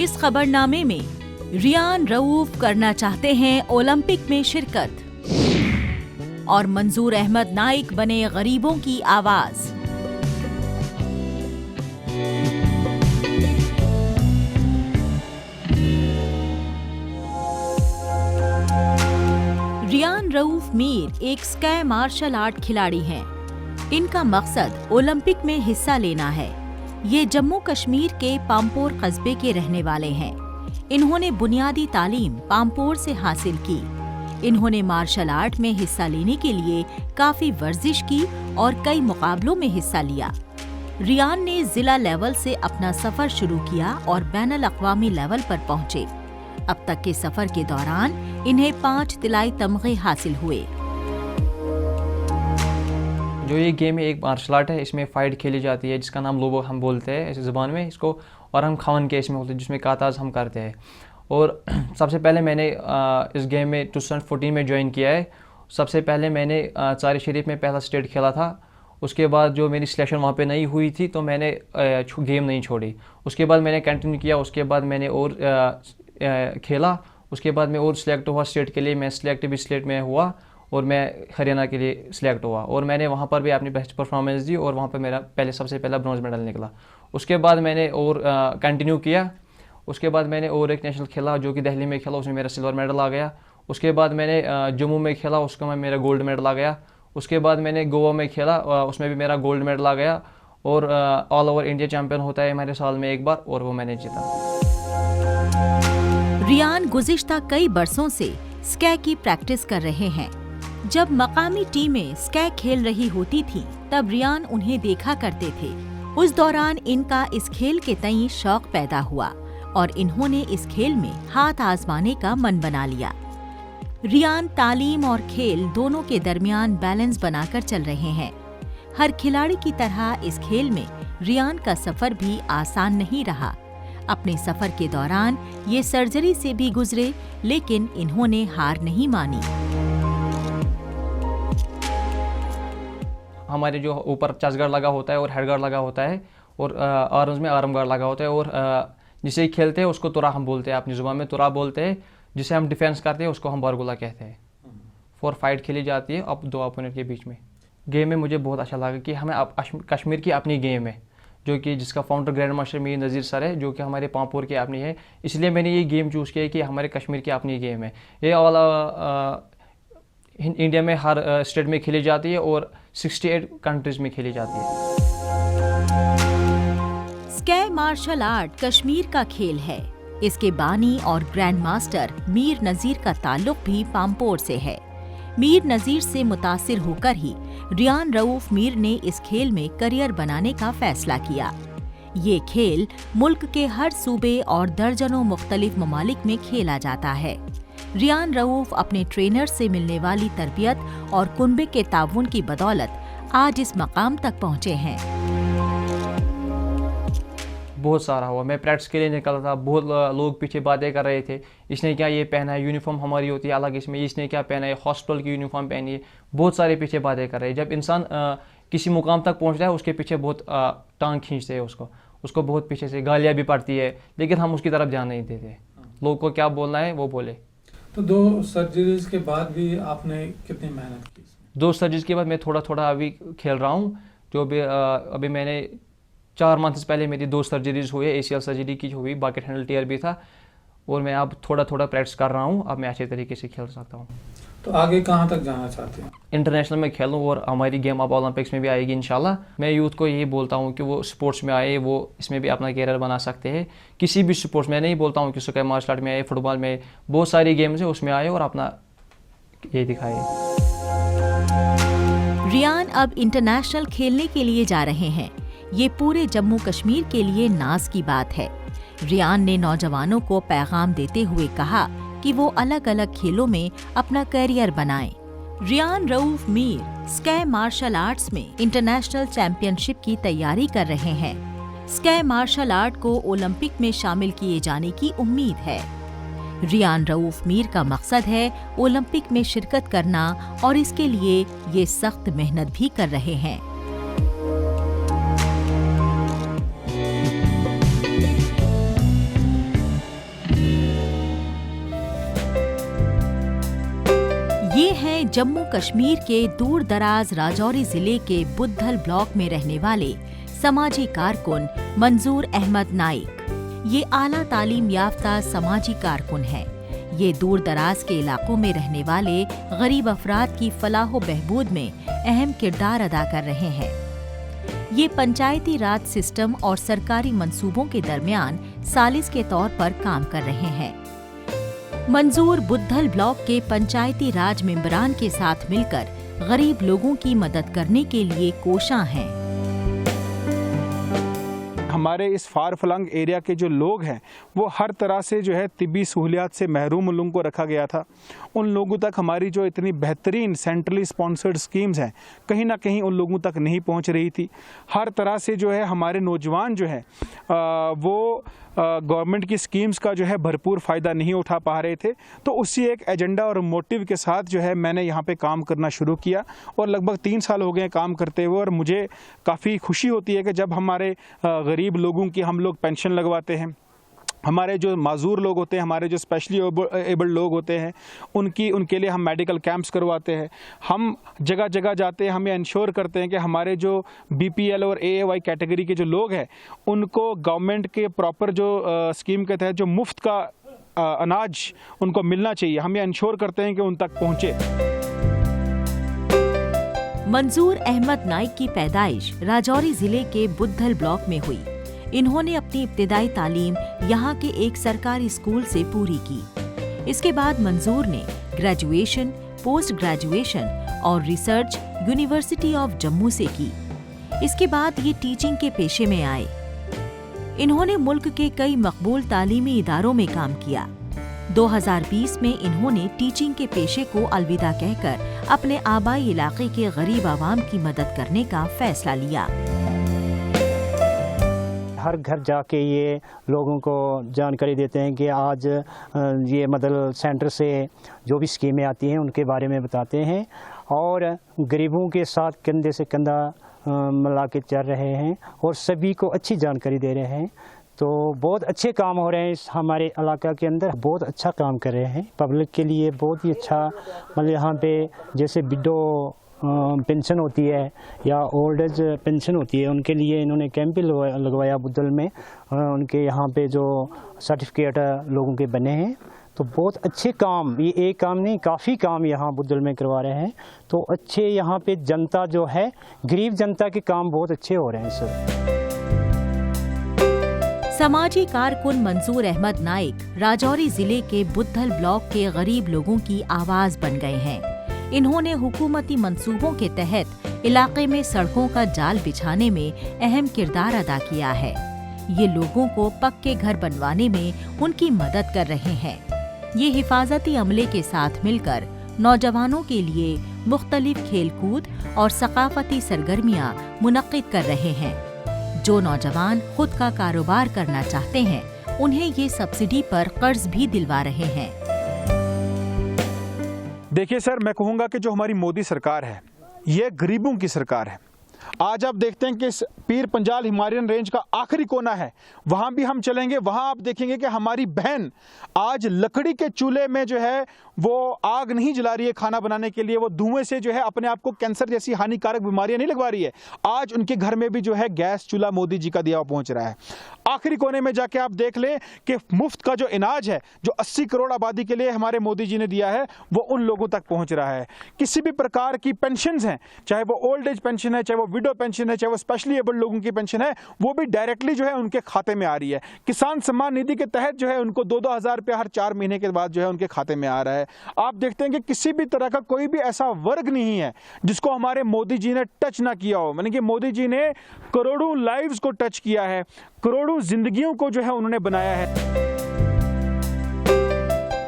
इस खबरनामे में रियान रऊफ करना चाहते हैं ओलंपिक में शिरकत और मंजूर अहमद नाइक बने गरीबों की आवाज। रियान रऊफ मीर एक स्काई मार्शल आर्ट खिलाड़ी हैं। इनका मकसद ओलंपिक में हिस्सा लेना है। ये जम्मू कश्मीर के पामपोर कस्बे के रहने वाले हैं। इन्होंने बुनियादी तालीम पामपोर से हासिल की। इन्होंने मार्शल आर्ट में हिस्सा लेने के लिए काफी वर्जिश की और कई मुकाबलों में हिस्सा लिया। रियान ने जिला लेवल से अपना सफर शुरू किया और बैनुल अक़वामी लेवल पर पहुंचे। अब तक के सफर के दौरान इन्हें 5 तिलाई तमगे हासिल हुए। जो ये गेम है एक मार्शल आर्ट है, इसमें फ़ाइट खेली जाती है जिसका नाम लोबो हम बोलते हैं इस ज़बान में इसको, और हम खावन के इसमें होते हैं जिसमें काताज हम करते हैं। और सबसे पहले मैंने इस गेम में 2014 में ज्वाइन किया है। सबसे पहले मैंने चारी शरीफ में पहला स्टेट खेला था। उसके बाद जो मेरी सिलेक्शन वहाँ पे नहीं हुई थी तो मैंने गेम नहीं छोड़ी। उसके बाद मैंने कंटिन्यू किया। उसके बाद मैंने और खेला। उसके बाद मैं और सिलेक्ट हुआ स्टेट के लिए। मैं सिलेक्ट भी स्टेट में हुआ और मैं हरियाणा के लिए सिलेक्ट हुआ और मैंने वहाँ पर भी अपनी बेस्ट परफॉर्मेंस दी और वहाँ पर मेरा सबसे पहला ब्रॉन्ज मेडल निकला। उसके बाद मैंने और कंटिन्यू किया। उसके बाद मैंने और एक नेशनल खेला जो कि दिल्ली में खेला, उसमें मेरा सिल्वर मेडल आ गया। उसके बाद मैंने जम्मू में खेला, उसका में मेरा गोल्ड मेडल आ गया। उसके बाद मैंने गोवा में खेला, उसमें भी मेरा गोल्ड मेडल आ गया। और ऑल ओवर इंडिया चैम्पियन होता है हमारे साल में एक बार, और वो मैंने जीता। रियान गुज़िश्ता कई बरसों से स्कै की प्रैक्टिस कर रहे हैं। जब मकामी टीमें स्कै खेल रही होती थीं, तब रियान उन्हें देखा करते थे। उस दौरान इनका इस खेल के तई शौक पैदा हुआ और इन्होंने इस खेल में हाथ आजमाने का मन बना लिया। रियान तालीम और खेल दोनों के दरमियान बैलेंस बनाकर चल रहे हैं। हर खिलाड़ी की तरह इस खेल में रियान का सफर भी आसान नहीं रहा। अपने सफर के दौरान ये सर्जरी से भी गुजरे, लेकिन इन्होंने हार नहीं मानी। हमारे जो ऊपर चेस्ट गार्ड लगा होता है और हेड गार्ड लगा होता है और आर्म्स में आर्म गार्ड लगा होता है, और जिसे खेलते हैं उसको तुरा हम बोलते हैं, अपनी जुबान में तुरा बोलते हैं। जिसे हम डिफेंस करते हैं उसको हम बारगुला कहते हैं। 4 फाइट खेली जाती है अब 2 अपोनेंट के बीच में। गेम में मुझे बहुत अच्छा लगा कि हमें अब कश्मीर की अपनी गेम है, जो कि जिसका फाउंडर ग्रैंड मास्टर मीर नज़ीर सर है, जो कि हमारे पामपुर की अपनी है। इसलिए मैंने ये गेम चूज़ किया कि हमारे कश्मीर की अपनी गेम है। ये ऑल इंडिया में हर स्टेट में खेली जाती है और 68 कंट्रीज़ में खेली जाती है। स्कै मार्शल आर्ट कश्मीर का खेल है। इसके बानी और ग्रैंड मास्टर मीर नज़ीर का ताल्लुक भी पामपोर से है। मीर नज़ीर से मुतासिर होकर ही रियान रऊफ मीर ने इस खेल में करियर बनाने का फैसला किया। ये खेल मुल्क के हर सूबे और दर्जनों मुख्तलिफ ममालिक में खेला जाता है। रियान रऊफ अपने ट्रेनर से मिलने वाली तरबियत और कुनबे के ताउन की बदौलत आज इस मकाम तक पहुँचे हैं। बहुत सारा हुआ। मैं प्रैक्टिस के लिए निकला था, बहुत लोग पीछे बातें कर रहे थे, इसने क्या ये पहना है, यूनिफॉर्म हमारी होती है अलग, इसमें इसने क्या पहना है, हॉस्पिटल की यूनिफॉर्म पहनी है। बहुत सारे पीछे बातें कर रहे हैं। जब इंसान किसी मुकाम तक पहुंचता है उसके पीछे बहुत टांग खींचते हैं, उसको बहुत पीछे से गालियाँ भी पड़ती है, लेकिन हम उसकी तरफ ध्यान नहीं देते। लोग को क्या बोलना है वो बोले। तो 2 सर्जरीज के बाद भी आपने कितनी मेहनत की? 2 सर्जरीज के बाद मैं थोड़ा थोड़ा अभी खेल रहा हूँ। जो भी अभी मैंने 4 मंथ्स पहले मेरी 2 सर्जरीज हुई है। ACL सर्जरी की हुई, बकेट हैंडल टीयर भी था, और मैं अब थोड़ा थोड़ा प्रैक्टिस कर रहा हूँ। अब मैं अच्छे तरीके से खेल सकता हूँ। तो आगे कहाँ तक जाना चाहते हैं? इंटरनेशनल में खेलूँ और हमारी गेम अब ओलंपिक्स में भी आएगी इंशाल्लाह। मैं यूथ को यही बोलता हूँ कि वो स्पोर्ट्स में आए, वो इसमें भी अपना कैरियर बना सकते हैं। किसी भी स्पोर्ट्स में, नहीं बोलता हूँ कि स्कै मार्शल आर्ट में आए, फुटबॉल में, बहुत सारी गेम्स है उसमें आए और अपना ये दिखाए। रियान अब इंटरनेशनल खेलने के लिए जा रहे हैं। ये पूरे जम्मू कश्मीर के लिए नाज की बात है। रियान ने नौजवानों को पैगाम देते हुए कहा कि वो अलग अलग खेलों में अपना करियर बनाएं। रियान रऊफ मीर स्कै मार्शल आर्ट्स में इंटरनेशनल चैंपियनशिप की तैयारी कर रहे हैं। स्कै मार्शल आर्ट को ओलंपिक में शामिल किए जाने की उम्मीद है। रियान रऊफ मीर का मकसद है ओलंपिक में शिरकत करना और इसके लिए ये सख्त मेहनत भी कर रहे हैं। हैं जम्मू कश्मीर के दूर दराज राजौरी जिले के बुद्धल ब्लॉक में रहने वाले समाजी कारकुन मंजूर अहमद नाइक। ये आला तालीम याफ्ता समाजी कारकुन है। ये दूर दराज के इलाकों में रहने वाले गरीब अफराद की फलाह बहबूद में अहम किरदार अदा कर रहे हैं। ये पंचायती राज सिस्टम और सरकारी मंसूबों के दरमियान सालिस के तौर पर काम कर रहे हैं। मंजूर बुद्धल ब्लॉक के पंचायती राज मेंबरान के साथ मिलकर गरीब लोगों की मदद करने के लिए कोशां हैं। हमारे इस फार फलंग एरिया के जो लोग हैं वो हर तरह से जो है तिब्बी सहूलियात से महरूम लोगों को रखा गया था। उन लोगों तक हमारी जो इतनी बेहतरीन सेंट्रली स्पॉन्सर्ड स्कीम्स हैं कहीं ना कहीं उन लोगों तक नहीं पहुंच रही थी। हर तरह से जो है हमारे नौजवान जो है वो गवर्नमेंट की स्कीम्स का जो है भरपूर फ़ायदा नहीं उठा पा रहे थे। तो उसी एक एजेंडा और मोटिव के साथ जो है मैंने यहाँ पे काम करना शुरू किया और लगभग 3 साल हो गए काम करते हुए। और मुझे काफ़ी खुशी होती है कि जब हमारे गरीब लोगों की हम लोग पेंशन लगवाते हैं, हमारे जो माजूर लोग होते हैं, हमारे जो स्पेशली एबल्ड लोग होते हैं, उनके लिए हम मेडिकल कैंप्स करवाते हैं। हम जगह जगह जाते हैं, हम ये इंश्योर करते हैं कि हमारे जो बीपीएल और एएवाई कैटेगरी के जो लोग हैं उनको गवर्नमेंट के प्रॉपर जो स्कीम के तहत जो मुफ्त का अनाज उनको मिलना चाहिए। हम ये इंश्योर करते हैं कि उन तक पहुँचे। मंजूर अहमद नाइक की पैदाइश राजौरी जिले के बुद्धल ब्लॉक में हुई। इन्होंने अपनी इब्तिदाई तालीम यहाँ के एक सरकारी स्कूल से पूरी की। इसके बाद मंजूर ने ग्रेजुएशन, पोस्ट ग्रेजुएशन और रिसर्च यूनिवर्सिटी ऑफ जम्मू से की। इसके बाद ये टीचिंग के पेशे में आए। इन्होंने मुल्क के कई मकबूल तालीमी इदारों में काम किया। 2020 में इन्होंने टीचिंग के पेशे को अलविदा कहकर अपने आबाई इलाके के गरीब आवाम की मदद करने का फैसला लिया। हर घर जाके ये लोगों को जानकारी देते हैं कि आज ये मदद सेंटर से जो भी स्कीमें आती हैं उनके बारे में बताते हैं और गरीबों के साथ कंधे से कंधा मिला के चल रहे हैं और सभी को अच्छी जानकारी दे रहे हैं। तो बहुत अच्छे काम हो रहे हैं इस हमारे इलाका के अंदर, बहुत अच्छा काम कर रहे हैं। पब्लिक के लिए बहुत ही अच्छा, मतलब यहाँ पे जैसे विडो पेंशन होती है या ओल्ड एज पेंशन होती है, उनके लिए इन्होंने कैंप भी लगवाया बुद्धल में। उनके यहाँ पे जो सर्टिफिकेट लोगों के बने हैं। तो बहुत अच्छे काम, ये एक काम नहीं काफ़ी काम यहाँ बुद्धल में करवा रहे हैं। तो अच्छे यहाँ पे जनता जो है, गरीब जनता के काम बहुत अच्छे हो रहे हैं सर। समाजी कारकुन मंजूर अहमद नाइक राजौरी जिले के बुद्धल ब्लॉक के गरीब लोगों की आवाज बन गए हैं। इन्होंने हुकूमती मंसूबों के तहत इलाके में सड़कों का जाल बिछाने में अहम किरदार अदा किया है। ये लोगों को पक्के घर बनवाने में उनकी मदद कर रहे हैं। ये हिफाजती अमले के साथ मिलकर नौजवानों के लिए मुख्तलिफ खेलकूद और सकाफती सरगर्मियां मुनक्किद कर रहे हैं। जो नौजवान खुद का कारोबार करना चाहते हैं उन्हें ये सब्सिडी पर कर्ज भी दिलवा रहे हैं। देखिए सर, मैं कहूँगा कि जो हमारी मोदी सरकार है ये गरीबों की सरकार है। आज आप देखते हैं कि पीर पंजाल हिमालयन रेंज का आखिरी कोना है, वहाँ भी हम चलेंगे, वहाँ आप देखेंगे कि हमारी बहन आज लकड़ी के चूल्हे में जो है वो आग नहीं जला रही है खाना बनाने के लिए, वो धुएं से जो है अपने आप को कैंसर जैसी हानिकारक बीमारियां नहीं लगवा रही है। आज उनके घर में भी जो है गैस चूल्हा मोदी जी का दिया हुआ पहुंच रहा है। आखिरी कोने में जाके आप देख लें कि मुफ्त का जो इनाज है जो 80 करोड़ आबादी के लिए हमारे मोदी जी ने दिया है वो उन लोगों तक पहुंच रहा है। किसी भी प्रकार की पेंशन हैं, चाहे वो ओल्ड एज पेंशन है, चाहे वो विडो पेंशन है, चाहे वो स्पेशली एबल्ड लोगों की पेंशन है, वो भी डायरेक्टली जो है उनके खाते में आ रही है। किसान सम्मान निधि के तहत जो है उनको 2-2 हज़ार रुपया हर 4 महीने के बाद जो है उनके खाते में आ रहा है। आप देखते हैं कि किसी भी तरह का कोई भी ऐसा वर्ग नहीं है जिसको हमारे मोदी जी ने टच ना किया हो। यानी कि मोदी जी ने करोड़ों लाइव्स को टच किया है, करोड़ों जिंदगियों को जो है उन्होंने बनाया है।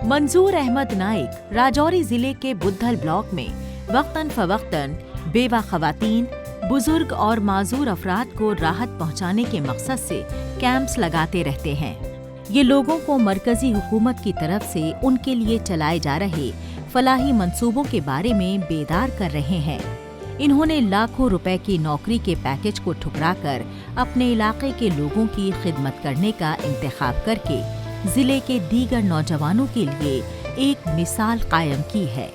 मंजूर अहमद नाइक राजौरी जिले के बुद्धल ब्लॉक में वक्तन फवक्तन बेवा खवातीन, बुजुर्ग और माजूर अफराद को राहत पहुंचाने के मकसद से कैंप्स लगाते रहते हैं। ये लोगों को मरकजी हुकूमत की तरफ से उनके लिए चलाए जा रहे फलाही मंसूबों के बारे में बेदार कर रहे हैं। इन्होंने लाखों रुपए की नौकरी के पैकेज को ठुकराकर अपने इलाके के लोगों की खिदमत करने का इंतखाब करके जिले के दीगर नौजवानों के लिए एक मिसाल कायम की है।